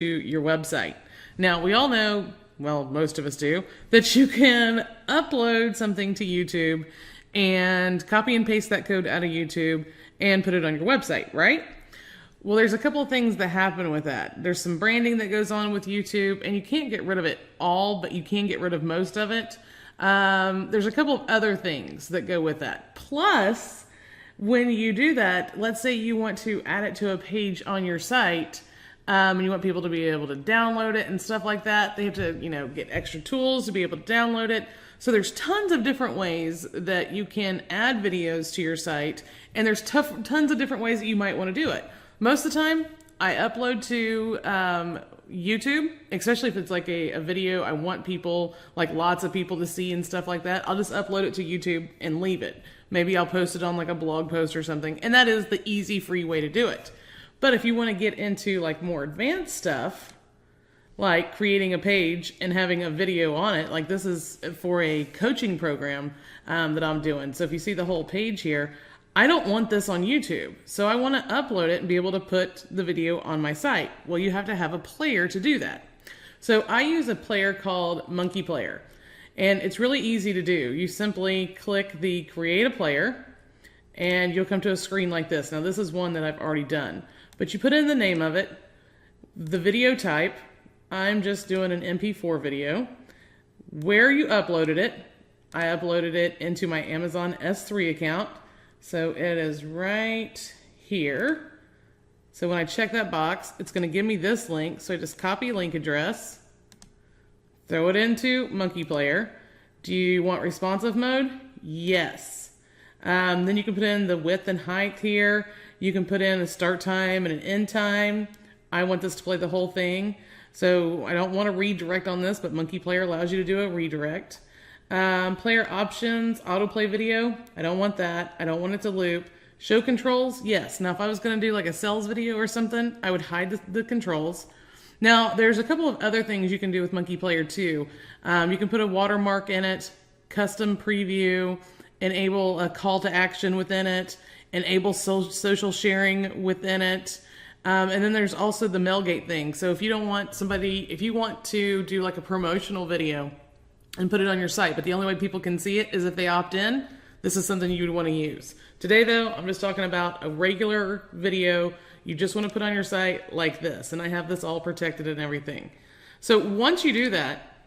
your website. Now, we all know, well, most of us do, that you can upload something to YouTube and copy and paste that code out of YouTube and put it on your website, right? Well, there's a couple of things that happen with that. There's some branding that goes on with YouTube, and you can't get rid of it all, but you can get rid of most of it. There's a couple of other things that go with that. Plus, when you do that, let's say you want to add it to a page on your site, and you want people to be able to download it and stuff like that. They have to, get extra tools to be able to download it. So there's tons of different ways that you can add videos to your site, and there's tons of different ways that you might want to do it. Most of the time, I upload to YouTube, especially if it's like a video I want people, like lots of people to see and stuff like that. I'll just upload it to YouTube and leave it. Maybe I'll post it on like a blog post or something, and that is the easy, free way to do it. But if you want to get into like more advanced stuff, like creating a page and having a video on it, like this is for a coaching program that I'm doing. So if you see the whole page here, I don't want this on YouTube, so I want to upload it and be able to put the video on my site. Well, you have to have a player to do that. So I use a player called Monkey Player, and it's really easy to do. You simply click the Create a Player, and you'll come to a screen like this. Now, this is one that I've already done, but you put in the name of it, the video type. I'm just doing an MP4 video. Where you uploaded it, I uploaded it into my Amazon S3 account. So it is right here. So when I check that box, it's going to give me this link. So I just copy link address, throw it into Monkey Player. Do you want responsive mode? Yes. Then you can put in the width and height here. You can put in a start time and an end time. I want this to play the whole thing. So I don't want to redirect on this, but Monkey Player allows you to do a redirect. Player options, autoplay video. I don't want that. I don't want it to loop. Show controls, yes. Now, if I was going to do like a sales video or something, I would hide the controls. Now, there's a couple of other things you can do with Monkey Player too. You can put a watermark in it, custom preview, enable a call to action within it, enable social sharing within it. And then there's also the mailgate thing. So if you don't want if you want to do like a promotional video and put it on your site, but the only way people can see it is if they opt in, this is something you would want to use. Today though, I'm just talking about a regular video you just want to put on your site like this, and I have this all protected and everything. So once you do that,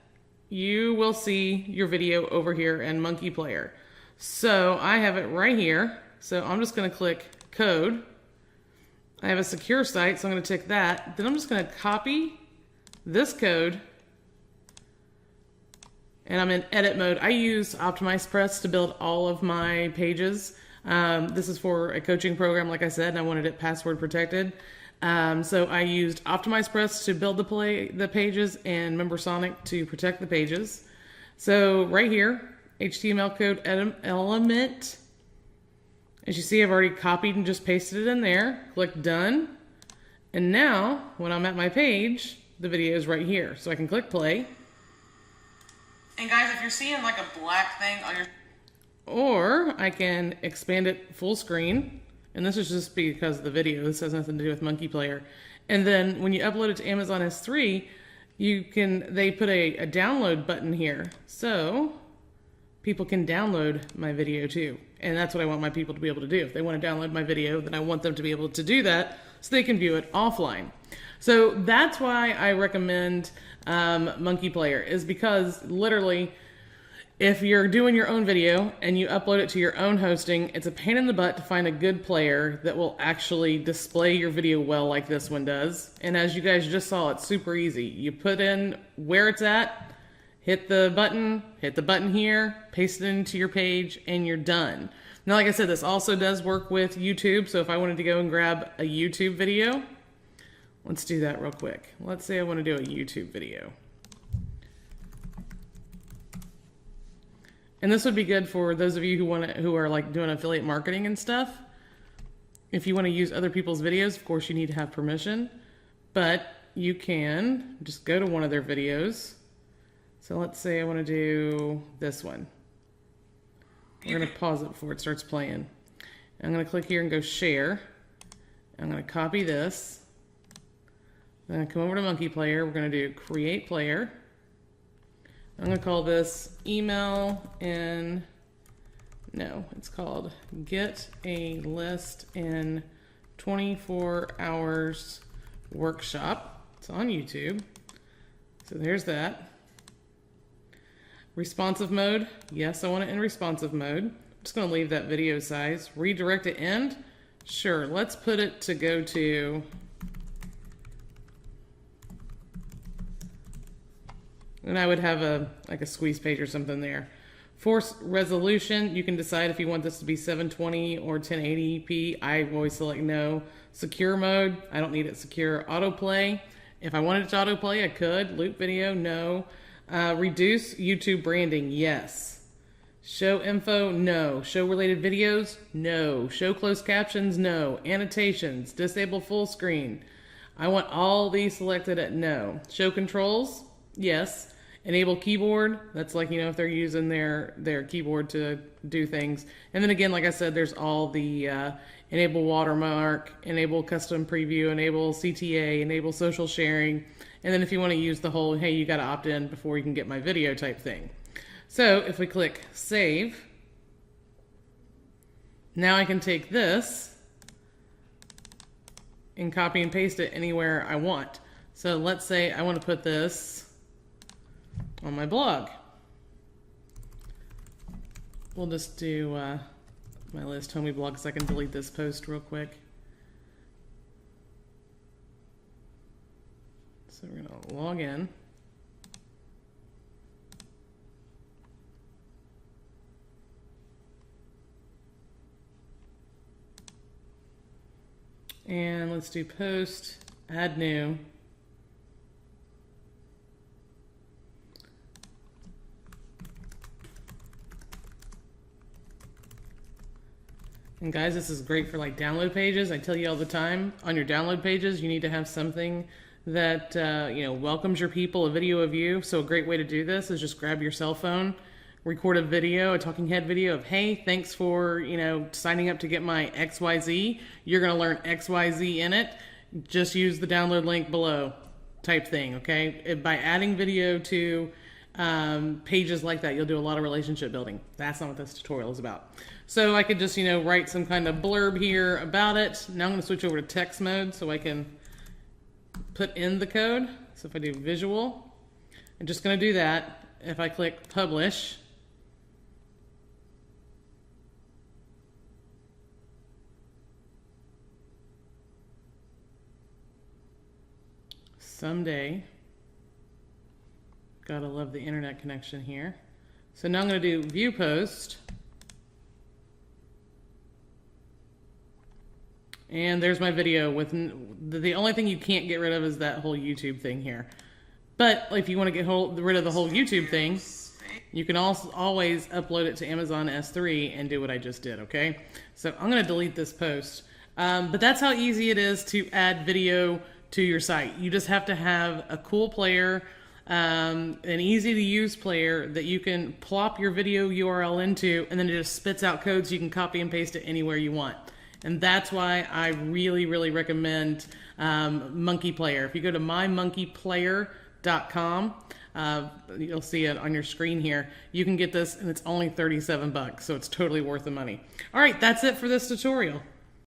you will see your video over here in Monkey Player. So I have it right here, so I'm just going to click code. I have a secure site, so I'm going to tick that. Then I'm just going to copy this code, and I'm in edit mode. I use OptimizePress to build all of my pages. This is for a coaching program, like I said, and I wanted it password protected. So I used OptimizePress to build the pages and MemberSonic to protect the pages. So right here, HTML code element. As you see, I've already copied and just pasted it in there. Click done. And now, when I'm at my page, the video is right here. So I can click play. And guys, if you're seeing like a black thing on your... Or I can expand it full screen. And this is just because of the video. This has nothing to do with Monkey Player. And then when you upload it to Amazon S3, they put a download button here. So people can download my video too. And that's what I want my people to be able to do. If they want to download my video, then I want them to be able to do that so they can view it offline. So that's why I recommend Monkey Player, is because literally if you're doing your own video and you upload it to your own hosting, it's a pain in the butt to find a good player that will actually display your video well like this one does. And as you guys just saw, it's super easy. You put in where it's at, hit the button here, paste it into your page, and you're done. Now, like I said, this also does work with YouTube. So if I wanted to go and grab a YouTube video, let's do that real quick. Let's say I want to do a YouTube video. And this would be good for those of you who are like doing affiliate marketing and stuff. If you want to use other people's videos, of course you need to have permission, but you can just go to one of their videos. So let's say I want to do this one. We're going to pause it before it starts playing. I'm going to click here and go share. I'm going to copy this. Then come over to Monkey Player. We're going to do Create Player. I'm going to call this Email in, no, it's called Get a List in 24 Hours Workshop. It's on YouTube. So there's that. Responsive mode. Yes, I want it in responsive mode. I'm just going to leave that video size. Redirect to end. Sure, let's put it to go to, and I would have like a squeeze page or something there. Force resolution, you can decide if you want this to be 720 or 1080p. I always select no. Secure mode, I don't need it secure. Autoplay, if I wanted it to autoplay, I could. Loop video, no. Reduce YouTube branding, yes. Show info, no. Show related videos, no. Show closed captions, no. Annotations, disable full screen. I want all these selected at no. Show controls, yes. Enable keyboard, that's like, you know, if they're using their keyboard to do things. And then again, like I said, there's all the enable watermark, enable custom preview, enable CTA, enable social sharing. And then if you want to use the whole, hey, you got to opt in before you can get my video type thing. So if we click save, now I can take this and copy and paste it anywhere I want. So let's say I want to put this on my blog. We'll just do my Liz Tomey blog so I can delete this post real quick. So we're going to log in. And let's do post, add new. And guys, this is great for like download pages. I tell you all the time, on your download pages, you need to have something that you know, welcomes your people, a video of you. So a great way to do this is just grab your cell phone, record a video, a talking head video of, hey, thanks for, you know, signing up to get my XYZ. You're going to learn XYZ in it. Just use the download link below type thing, okay? By adding video to pages like that, you'll do a lot of relationship building. That's not what this tutorial is about. So I could just, you know, write some kind of blurb here about it. Now I'm going to switch over to text mode so I can put in the code. So if I do visual, I'm just going to do that. If I click publish, someday, gotta love the internet connection here. So now I'm going to do view post. And there's my video with the only thing you can't get rid of is that whole YouTube thing here. But if you want to get rid of the whole YouTube thing, you can also always upload it to Amazon S3 and do what I just did, okay? So I'm going to delete this post. But that's how easy it is to add video to your site. You just have to have a cool player, an easy to use player that you can plop your video URL into, and then it just spits out code so you can copy and paste it anywhere you want. And that's why I really, really recommend Monkey Player. If you go to mymonkeyplayer.com, you'll see it on your screen here. You can get this, and it's only $37, so it's totally worth the money. All right, that's it for this tutorial.